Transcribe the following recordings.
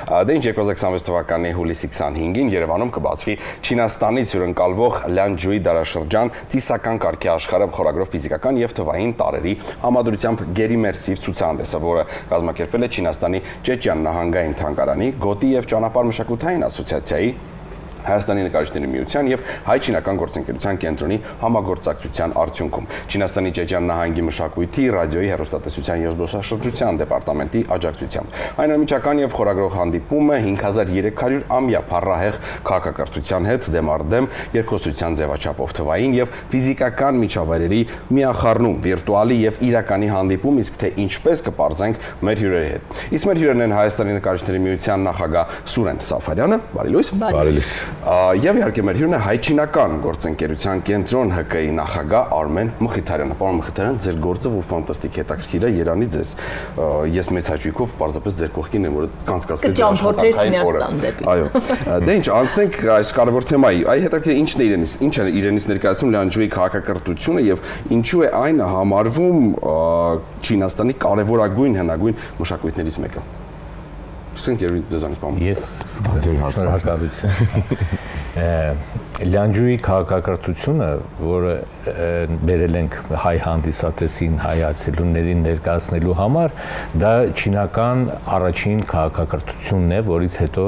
Դե ինչ 2026 թվականի հուլիսի 25-ին Երևանում կբացվի Չինաստանից հյուրընկալվող Լյանջուի դարաշրջան ծիսական կարգի աշխարհը խորագրով ֆիզիկական եւ թվային տարրերի համադրությամբ գերիմերսիվ ցուցահանդեսը, որը կազմակերպվել է Չինաստանի Ճեչյան նահանգային թանգարանի, Գոտի եւ ճանապարհ մշակութային ասոցիացիայի, Հայաստանի նկարիչների միության եւ հայ-չինական գործընկերության կենտրոնի համագործակցության արդյունքում Չինաստանի Ճեչյան նահանգի մշակույթի, ռադիոյի, հեռուստատեսության եւ զբոսաշրջության դեպարտամենտի աջակցությամբ։ Այնուամիջական եւ խորագրող հանդիպումը 5300-ամյա փառահեղ քաղաքակրթության հետ դեմարդեմ երկխոսության ձևաչափով թվային եւ ֆիզիկական միջավայրերի միախառնում, վիրտուալի եւ իրականի հանդիպում, իսկ թե ինչպես կպարզենք մեր հյուրերի հետ։ Իսկ մեր հյուրերն են Հայաստանի նկարիչների միության նախագահ Սուրեն Սաֆարյանը, բարի լույս։ Բարի լույս։ Եվ իհարկե մեր հյուրն է հայ-չինական գործընկերության կենտրոն ՀԿ-ի նախագահ Արմեն Մխիթարյանը։ Պարոն Մխիթարյան, ձեր գործը որ ֆանտաստիկ հետաքրքիր է, երանի ձեզ։ Ես մեծ հաճույքով պարզապես ձեր կողքին եմ, որ կանցկացրել աշխատանքային օրը։ Այո։ Դե ինչ, անցնենք այս կարևոր թեմայի։ Այ հետաքրքիր ինչ է իրենից ներկայացնում Լյանջուի քաղաքակրթությունը եւ ինչու է այն համարվում Չինաստանի կարևորագույն հնագույն մշակույթներից մեկը։ Ես Լյանջուի քաղաքակրթությունը, որը բերել ենք հայ հանդիսատեսին, հայ այցելուներին ներկայացնելու համար, դա չինական առաջին քաղաքակրթությունն է, որից հետո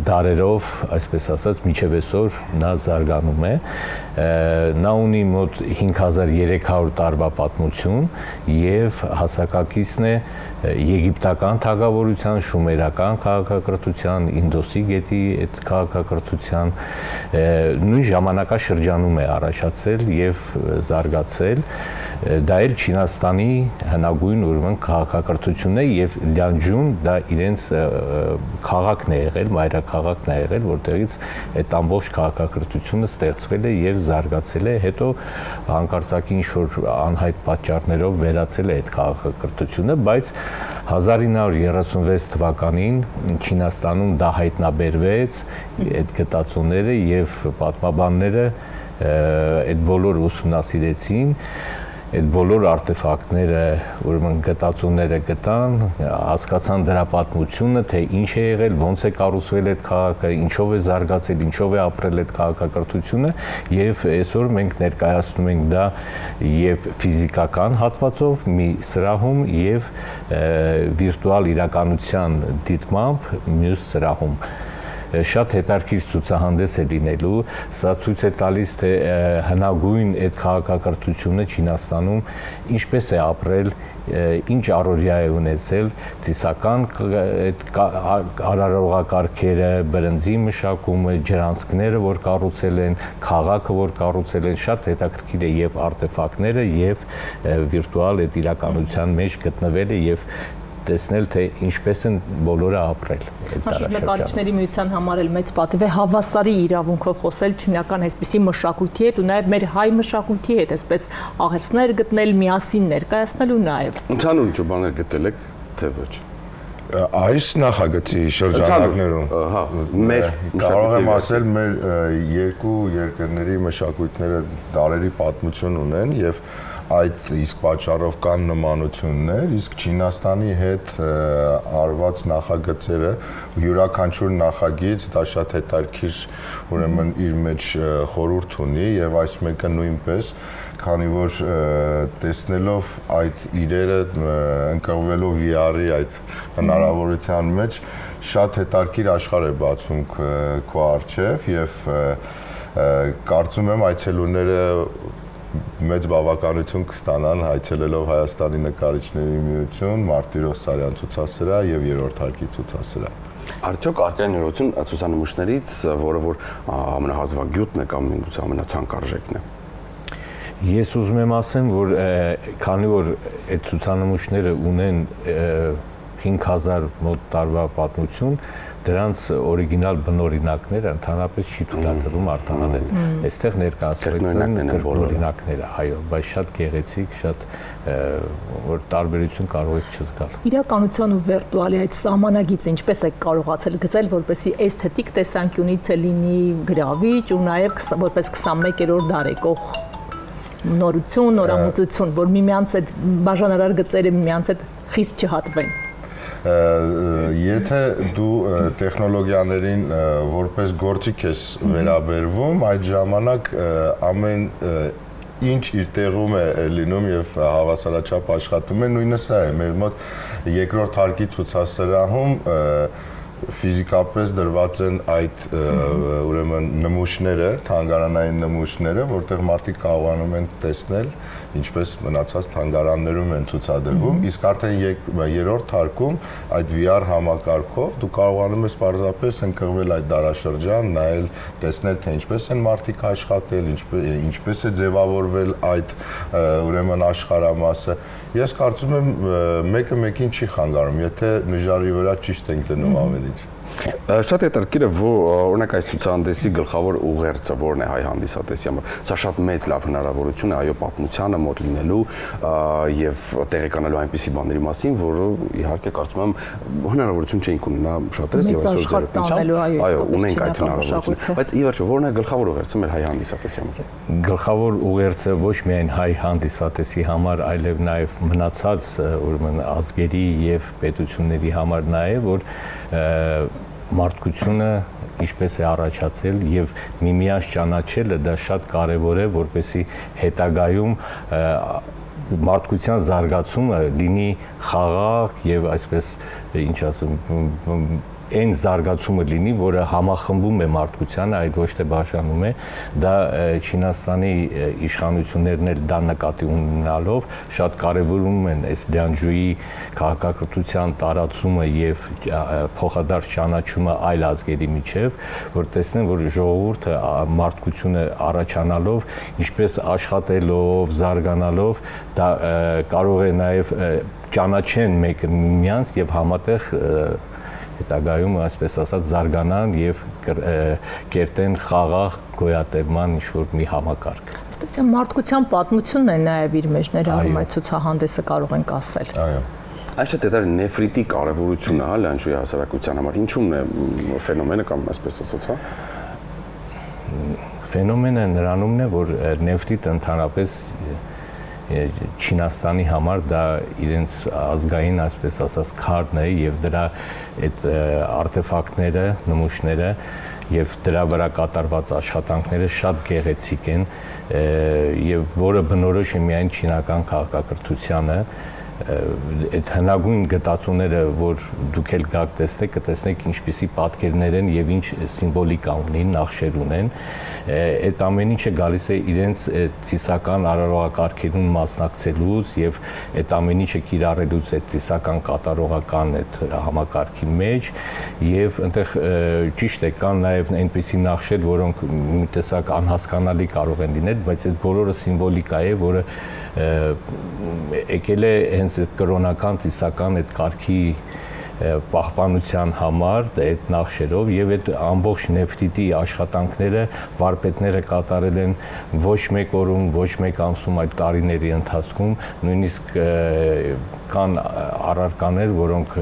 դարերով, այսպես ասած, մինչև այսօր նա զարգանում է։ Նա ունի մոտ 5300 տարվա պատմություն եւ հասակակիցն է եգիպտական թագավորության, շումերական քաղաքակրթության, Ինդոսի գետի այդ քաղաքակրթության նույն ժամանակաշրջանում է առաջացել եւ զարգացել։ Դա էլ Չինաստանի հնագույն ուրեմն քաղաքակրթությունն է եւ Լյանջուն դա իրենց քաղաքն է եղել, մայրաքաղաքն է եղել, որտեղից այդ ամբողջ քաղաքակրթությունը ստեղծվել է եւ զարգացել է, հետո հանկարծակի ինչ-որ անհայտ պատճառներով վերացել է այդ քաղաքակրթությունը, բայց 1936 թվականին Չինաստանում դա հայտնաբերվեց, այդ գտածոները եւ պատմաբանները այդ բոլոր ուսումնասիրեցին, այդ բոլոր արտեֆակտները, ուրեմն գտածոները գտան, հասկացան դրա պատմությունը, թե ինչ է եղել, ոնց է կառուցվել այդ քաղաքը, ինչով է զարգացել, ինչով է ապրել այդ քաղաքակրթությունը եւ այսօր մենք ներկայացնում ենք դա եւ ֆիզիկական հատվածով մի սրահում եւ վիրտուալ իրականության դիտմամբ մյուս սրահում։ Շատ հետաքրքիր ցուցահանդես է լինելու, սա ցույց է տալիս, թե հնագույն այդ քաղաքակրթությունը Չինաստանում ինչպես է ապրել, ինչ առօրյա է ունեցել, ծիսական արարողակարգերը, բրնձի մշակումը, ջրանցքները, որ կառուցել են, քաղաքը, որ կառուցել են, շատ հետաքրքիր է եւ արտեֆակտները եւ վիրտուալ այդ իրականության մեջ գտնվել է եւ տեսնել, թե ինչպես են բոլորը ապրել։ Նկարիչների միության համար էլ մեծ պատիվ է հավասարի իրավունքով խոսել չինական այսպիսի մշակույթի հետ ու նաև մեր հայ մշակույթի հետ, այսպես աղերսներ գտնել, միասին ներկայացնել ու նաև։ Ընդհանուր ինչ բաներ գտել եք, թե ոչ։ Այս նախագծի շրջանակներում կարող եմ ասել, մեր երկու երկրների մշակույթները դարերի պատմություն ունեն եւ այդ իսկ պատճառով կան նմանություններ, իսկ Չինաստանի հետ արված նախագծերը յուրաքանչյուր նախագիծ դա շատ հետաքրքիր ուրեմն իր մեջ խորհուրդ ունի եւ այս մեկը նույնպես, քանի որ տեսնելով այդ իրերը ընկղվելով VR-ի այդ հնարավորության մեջ շատ հետաքրքիր աշխարհ է բացվում քո առջև եւ կարծում եմ այցելուները մեծ բավականություն կստանան հայցելելով Հայաստանի նկարիչների միություն, Մարտիրոս Սարյան ցուցասրահ եւ երրորդ հարկի ցուցասրահ։ Արդյոք արկա նորություն ցուցանմուշներից, որը որ ամենահազվագյուտն է կամ միգուցե ամենաթանկարժեքն է։ Ես ուզում եմ ասեմ, որ քանի որ այդ ցուցանմուշները ունեն 5000 մոտ տարվա պատմություն, դրանց օրիգինալ բնօրինակները ընդհանրապես չի թույլատրվում արտահանել։ Այստեղ ներկայացվել են օրինակները, այո, բայց շատ գեղեցիկ, շատ որ տարբերություն կարող է չզգալ։ Իրականության ու վիրտուալի այդ սահմանագիծը ինչպես է կարողացել գծել, որպեսզի էսթետիկ տեսանկյունից լինի գրավիչ ու նաև որպես 21-րդ դարեկող նորություն, նորամուծություն, որ միմյանց այդ բաժանարար գծերը միմյանց հետ խիստ չհատվեն։ եթե դու տեխնոլոգիաներին որպես գործիք ես վերաբերվում, այդ ժամանակ ամեն ինչ իր տեղում է լինում եւ հավասարաչափ աշխատում է, նույնը սա է, մեր մոտ երկրորդ հարկի ցուցասրահում ֆիզիկապես դրված են այդ ուրեմն նմուշները, թանգարանային նմուշները, որտեղ մարդիկ կարողանում են տեսնել, ինչպես մնացած թանգարաններում են ցուցադրվում, իսկ արդեն երրորդ հարկում այդ VR համակարգով դու կարողանում ես պարզապես ընկղվել այդ դարաշրջան, նայել, տեսնել թե ինչպես են մարդիկ աշխատել, ինչպես է ձևավորվել այդ ուրեմն աշխարհամասը։ Ես կարծում եմ մեկը մեկին չի խանգարում, եթե նժարի վրա ճիշտ ենք դնում ամեն ինչ։ Շատ հետաքրքիր է, որ օրինակ այս ցուցահանդեսի գլխավոր ուղերձը որն է հայ հանդիսատեսի համար։ Սա շատ մեծ լավ հնարավորություն է այո պատմությանը մոտ լինելու եւ տեղեկանալու այնպիսի բաների մասին, որը իհարկե կարծում եմ հնարավորություն չէինք ունենա շատերս եւ այսօր ձեռքբերությամբ այո ունենք այդ հնարավորությունը, բայց ի վերջո որն է գլխավոր ուղերձը մեր հայ հանդիսատեսի համար։ Գլխավոր ուղերձը ոչ միայն հայ հանդիսատեսի համար, այլև նաեւ մնացած ուրեմն ազգերի եւ պետությունների համար նա է, որ մարդկությունը ինչպես է առաջացել եւ միմյանց ճանաչելը դա շատ կարեւոր է, որպեսզի հետագայում մարդկության զարգացումը լինի խաղաղ եւ այսպես ինչ ասեմ այն զարգացումը լինի, որը համախմբում է մարդկությանը, այդ ոչ թե բաժանում է, դա Չինաստանի իշխանություններն էլ դա նկատի ունենալով շատ կարևորում են այս Լյանջուի քաղաքակրթության տարածումը եւ փոխադարձ ճանաչումը այլ ազգերի միջև, որ տեսնեն, որ ժողովուրդը մարդկությունը առաջանալով, ինչպես աշխատելով, զարգանալով, դա կարող է նաեւ ճանաչեն մեկը միմյանց եւ համատեղ հետագայում այսպես ասած զարգանան եւ կերտեն խաղաղ գոյատևման ինչ-որ մի համակարգ։ Ըստ մարդկության պատմությունն է նաեւ իր մեջ ներառում այդ ցուցահանդեսը կարող ենք ասել։ Այո։ Այս շատ հետար նեֆրիտի կարևորությունը հա Լյանջուի հասարակության համար ինչու՞մն է ֆենոմենը կամ այսպես ասած հա։ Ֆենոմենը նրանումն է, որ նեֆրիտը ընդհանրապես Չինաստանի համար դա իրենց ազգային, այսպես ասած, քարն է եւ դրա այդ արտեֆակտները, նմուշները եւ դրա վրա կատարված աշխատանքները շատ գեղեցիկ են եւ որը բնորոշ է միայն չինական քաղաքակրթությանը այդ հնագույն գտածոները, որ դուք էլ գաք տեսնեք, կտեսնեք ինչպիսի պատկերներ են եւ ինչ սիմվոլիկա ունեն, նախշեր ունեն, այդ ամեն ինչը գալիս է իրենց ծիսական արարողակարգերուն մասնակցելուց եւ այդ ամեն ինչը կիրառելուց այդ ծիսական կատարողական այդ համակարգի մեջ եւ այնտեղ ճիշտ է կան նաեւ այնպիսի նախշեր, որոնք մի տեսակ անհասկանալի կարող են լինել, բայց այդ բոլորը սիմվոլիկա է, որը եկել է հենց այդ կրոնական ծիսական այդ կարգի պահպանության համար այդ նախշերով եւ այդ ամբողջ նեֆրիտի աշխատանքները վարպետները կատարել են ոչ մեկ օրում, ոչ մեկ ամսում այդ տարիների ընթացքում, նույնիսկ կան առարկաներ, որոնք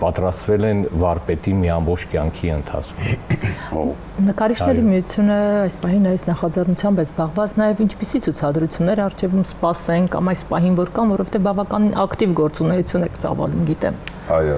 պատրաստվել են վարպետի մի ամբողջ կյանքի ընթացքում։ Նկարիչների միությունը այս պահին այս նախաձեռնությամբ է զբաղված, նաև ինչպիսի ցուցադրություններ արժևում սպասեն կամ այս պահին որ կան, որովհետև բավականին ակտիվ գործունեություն եք ծավալում, գիտեմ։ Այո,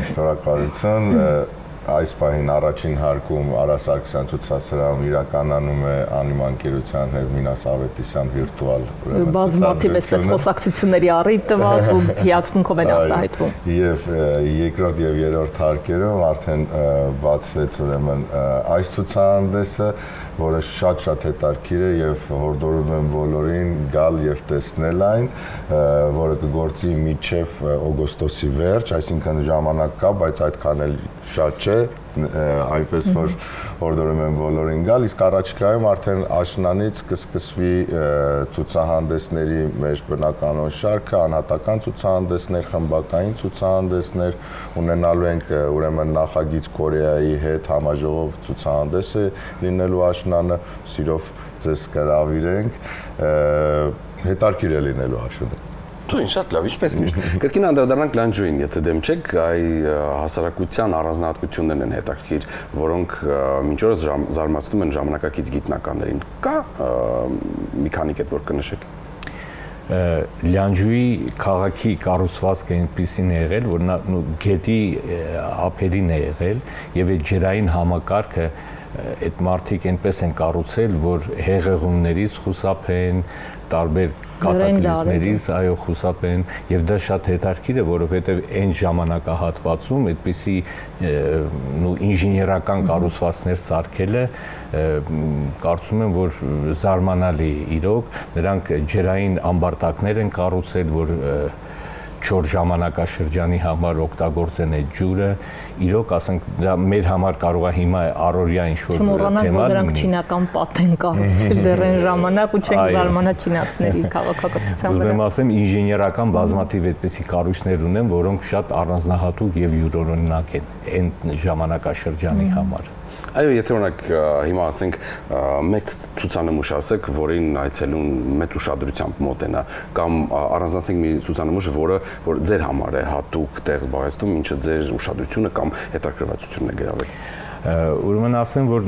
շնորհակալություն։ Այս պահին առաջին հարկում Արա Սարգսյան ցուցասրահում իրականանում է անիմանկերության հետ Մինաս Ավետիսյան վիրտուալ բազմաթիվ այսպես խոսակցությունների առիթ տված ու հիացմունքով են արտահայտվում։ Եվ երկրորդ եւ երրորդ հարկերում արդեն բացվեց ուրեմն այս ցուցահանդեսը, որը շատ հետաքրքիր է եւ հորդորում եմ բոլորին գալ եւ տեսնել այն, որը կգործի մինչեւ օգոստոսի վերջ, այսինքն ժամանակ կա, բայց այդքան էլ շատ չէ, այնպես որ հորդորում եմ բոլորին գալ, իսկ առաջիկայում արդեն աշնանից կսկսվի ցուցահանդեսների մեր բնականոն շարքը, անհատական ցուցահանդեսներ, խմբակային ցուցահանդեսներ, ունենալու ենք ուրեմն նախագիծ Կորեայի հետ համաժողով ցուցահանդեսը լինելու աշնանը, սիրով ձեզ կհրավիրենք, հետաքրքիր է լինելու աշնանը։ Ինչ շատ լավ, ինչպես միշտ։ Կրկին անդրադառնանք Լյանջուին, եթե դեմ չեք, այ հասարակության առանձնահատկություններն են հետաքրքիր, որոնք մինչ օրս զարմացնում են ժամանակակից գիտնականներին։ Կա մի քանի կետ, որ կնշեք։ Լյանջուի քաղաքի կառուցվածքը այնպեսին է եղել, որ նա գետի ափերին է եղել եւ այդ ջրային համակարգը այդ մարդիկ այնպես են կառուցել, որ հեղեղումներից խուսափեն, տարբեր կատակլիզմներից խուսափեն եւ դա շատ հետաքրքիր է, որովհետեւ այն ժամանակահատվածում այդպիսի ինժեներական կառուցվածքներ սարքելը կարծում եմ, որ զարմանալի իրոք, նրանք ջրային ամբարտակներ են կառուցել, որ 4 ժամանակաշրջանի համար օգտագործեն այդ ջուրը, իրոք ասենք դա մեր համար կարող է հիմա առօրյա ինչ-որ թեմա լինի։ Չմոռանանք, որ դրանք չինական պատ են կառուցել դեռ այն ժամանակ ու չենք զարմանա չինացների քաղաքակրթության վրա։ Ուզում եմ ասեմ, ինժեներական բազմաթիվ այդպիսի կառույցներ ունեն, որոնք շատ առանձնահատուկ եւ յուրօրինակ են այն ժամանակաշրջանի համար։ Այո, եթե օրինակ հիմա ասենք մեկ ցուցանմուշ ասեք, որին այցելուն մեծ ուշադրությամբ մոտենա, կամ առանձնացնենք մի ցուցանմուշ, որը որ ձեր համար է հատուկ տեղ զբաղեցնում, ինչը ձեր ուշադրությունը կամ հետաքրքրվածությունն է գրավել։ Ուրեմն ասեմ, որ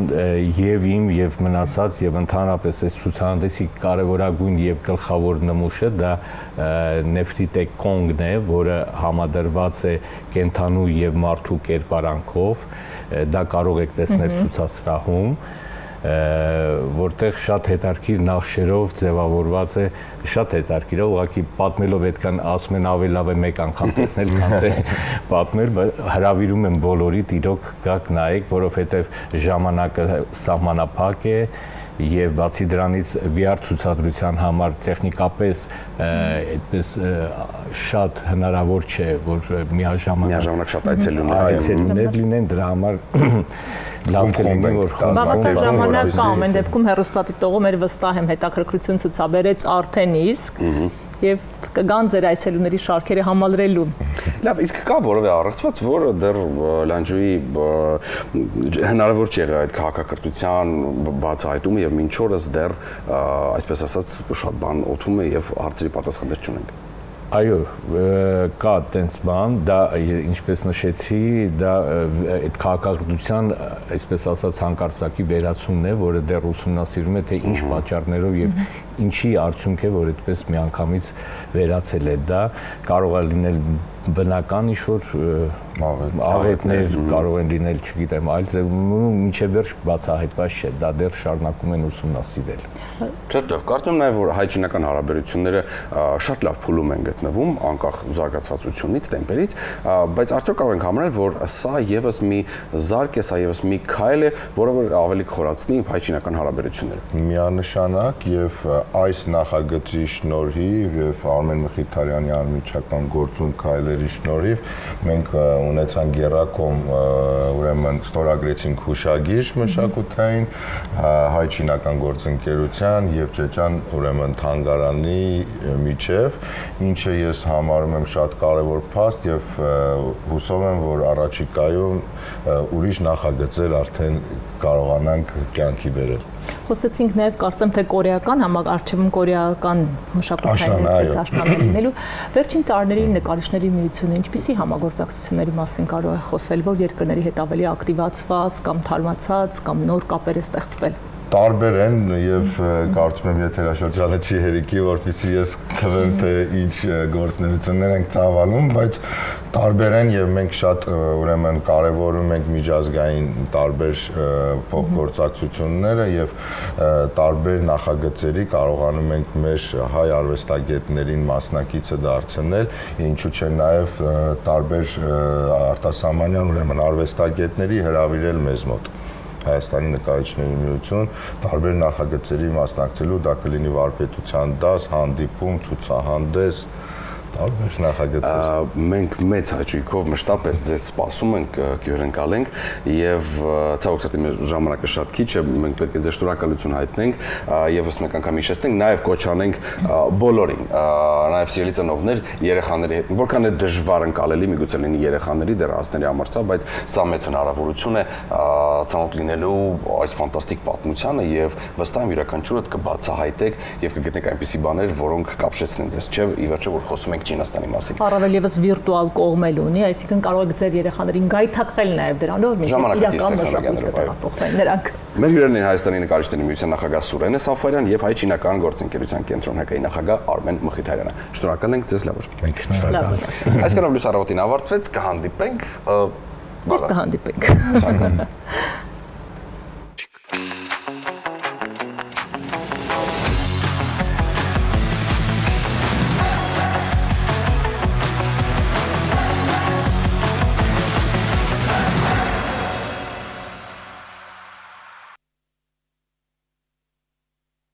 եւ իմ եւ մնացած եւ ընդհանրապես այս ցուցահանդեսի կարևորագույն եւ գլխավոր նմուշը դա Նեֆրիտե Կոնգն է, որը համադրված է կենթանու եւ մարդու կերպարանքով, դա կարող եք տեսնել ցուցասրահում, որտեղ շատ հետաքրքիր նախշերով ձևավորված է, շատ հետաքրքիր է, ուղղակի պատմելով այդքան ասում են ավելի լավ է մեկ անգամ տեսնել, քան թե պատմել, հրավիրում եմ բոլորիդ իրոք գաք նայեք, որովհետև ժամանակը սահմանափակ է եւ բացի դրանից VR ցուցադրության համար տեխնիկապես այդպես շատ հնարավոր չէ, որ միաժամանակ շատ այցելուներ լինեն, դրա համար լավ կլինի, որ բավական ժամանակ կա, ամեն դեպքում հեռուստադիտողը մեր վստահ եմ հետաքրքրություն ցուցաբերեց արդեն իսկ եւ կգան ձեր այցելուների շարքերը համալրելու։ Լավ, իսկ կա որևէ առեղծված, որը դեռ Լանջուի հնարավոր չի եղել այդ քաղաքակրթության բացահայտումը եւ մինչ օրս դեռ այսպես ասած շատ բան օթում է եւ հարցերի պատասխաններ չունենք։ Այո, կա տենց բան, դա ինչպես նշեցի, դա այդ քաղաքակրթության, այսպես ասած, հանկարծակի վերացումն է, որը դեռ ուսումնասիրում է, թե ինչ պատճառներով եւ ինչի արդյունք է, որ այդպես միանգամից վերացել է դա, կարող է լինել բնական ինչ-որ աղետներ, կարող են լինել, չգիտեմ, այլ ձև, մինչև վերջ բացահայտված չէ, դա դեռ շարունակում են ուսումնասիրել։ Շատ լավ, կարծում եմ նաև, որ հայ-չինական հարաբերությունները շատ լավ փուլում են գտնվում, անկախ զարգացվածությունից, տեմպերից, բայց արդյոք կարող ենք համարել, որ սա եւս մի զարգ է, սա եւս մի քայլ է, որը ավելի կխորացնի հայ-չինական հարաբերությունները։ Միանշանակ եւ այս նախագծի շնորհիվ եւ Արմեն Մխիթարյանի անմիջական գործուն քայլերի շնորհիվ մենք ունեցանք Գերակոմ, ուրեմն ստորագրեցինք հուշագիր մշակութային հայ-չինական գործընկերության եւ Ճեճան ուրեմն թանգարանի միջև, ինչը ես համարում եմ շատ կարեւոր փաստ եւ հուսով եմ, որ առաջիկայում ուրիշ նախագծեր արդեն կարողանանք կյանքի բերել։ Խոսեցինք նաև կարծեմ թե կորեական համագարչվում կորեական մշակութային աշնանը լինելու վերջին տարիների նկարիչների միությունը ինչպիսի համագործակցությունների մասին կարող է խոսել, որ երկրների հետ ավելի ակտիվացված կամ թարմացած կամ նոր կապեր է ստեղծվել։ Տարբեր են եւ կարծում եմ եթերաշրջանը չի հերիքի, որովհետեւ ես թվեմ թե ինչ գործունեություններ ենք ծավալում, բայց տարբեր են եւ մենք շատ ուրեմն կարեւորում ենք միջազգային տարբեր փոխգործակցությունները եւ տարբեր նախագծերի կարողանում ենք մեր հայ արվեստագետներին մասնակիցը դարձնել, ինչու՞ չէ նաեւ տարբեր արտասահմանյան ուրեմն արվեստագետների հրավիրել մեզ մոտ։ Հայաստանի նկարիչների միություն տարբեր նախագծերի մասնակցելու, դա կլինի վարպետության դաս, հանդիպում, ցուցահանդես, տարբեր նախագծեր։ Մենք մեծ հաճույքով մշտապես ձեզ սպասում ենք, կհյուրընկալենք եւ ցավոք սրտի մեր ժամանակը շատ քիչ է, մենք պետք է ձեզ շնորհակալություն հայտնենք եւս մեկ անգամ հիշեցնենք, նաեւ կոչ անենք բոլորին, նաեւ սիրելի ծնողներ, երեխաների հետ, որքան է դժվար ընկալելի, միգուցե լինի երեխաների դեռ հասների համար սա, բայց սա մեծ հնարավորություն է ծանոթ լինելու այս ֆանտաստիկ պատմությանը եւ վստահ եմ յուրաքանչյուրդ կբացահայտեք եւ կգտնեք այնպիսի բաներ, որոնք կապշեցնեն ձեզ, չէ՞, ի վերջո որ խոսում ենք Չինաստանի մասին։ Առավել եւս վիրտուալ կողմել ունի, այսինքն կարող եք ձեր երեխաներին գայթակղել նաեւ դրանով, միշտ իրական մշակույթը տեղափոխվեն նրանք։ Մեր հյուրերն են Հայաստանի նկարիչների միության նախագահ Սուրենե Սաֆարյան եւ հայ-չինական գործընկերության կենտրոն ՀԿ-ի նախագահ Արմեն Մխիթարյանը։ Շնորհակալ ենք ձեզ, լավ։ Մենք շնորհակալ ենք։ Այսքանով լույս առավոտին ավարտվեց, կհանդիպենք։ Կհանդիպենք։